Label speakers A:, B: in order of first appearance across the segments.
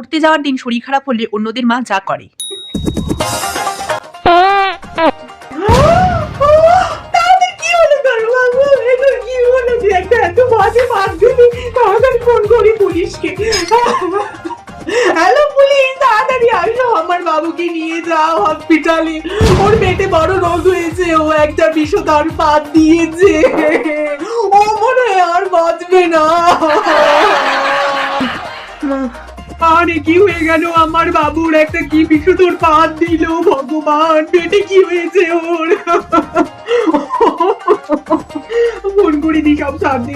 A: পড়তে যাওয়ার দিন শরীর খারাপ হলে অন্যদের মা যা করে।
B: হ্যালো পুলিশ, তাড়াতাড়ি আসো, আমার বাবুকে নিয়ে যাও হসপিটালে। ওর পেটে বড় রোগ হয়েছে, ও একটা বিষধর পাত দিয়েছে, ও মনে হয় আর বাঁচবে না। আরে কি হয়ে গেল আমার বাবুর? একটা কি বিষধর পাত দিল, ভগবান, পেটে কি হয়েছে ওর? ফোন করে দি সব সামনে।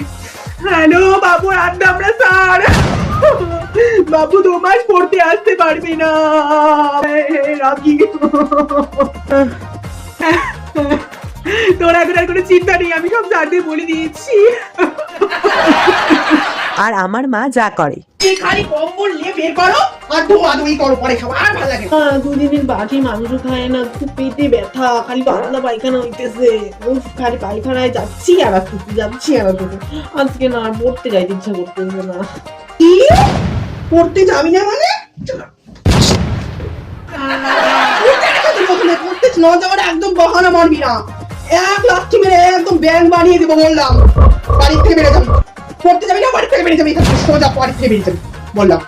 B: হ্যালো বাবু, আড্ডা আমরা স্যার। বাবু 2 মাস পড়তে আসতে পারবে না। রাখি, তোর এখন আর কোনো চিন্তা নেই, আমি সব স্যারদের বলে দিয়েছি।
C: আর আমার মা যা করে।
B: খালি কম্বল নিয়ে বের করো আর ধোয়াধুয়ি করো, পরে সব আর ভালো লাগে। 2 দিনের বাকি মাংস খায় না, খুব পেটে ব্যথা, খালি পাতলা পায়খানা হইতেছে। খালি পায়খানায় যাচ্ছি আর আসতেছি, যাচ্ছি আর আসতেছি। আজকে না পড়তে যাইতে ইচ্ছা করতেছে না। কি পড়তে যাবি না মানে? পড়তে না যাওয়ার একদম বাহানা মারবি না। 1 লাথি মেরে একদম ব্যাংক বানিয়ে দেবো বললাম। বাড়ি থেকে বেরো যাবি, পড়তে যাবি না, বাড়ি থেকে বেরিয়ে যাবি, সোজা বাড়ি থেকে বেরিয়ে যাবি বললাম।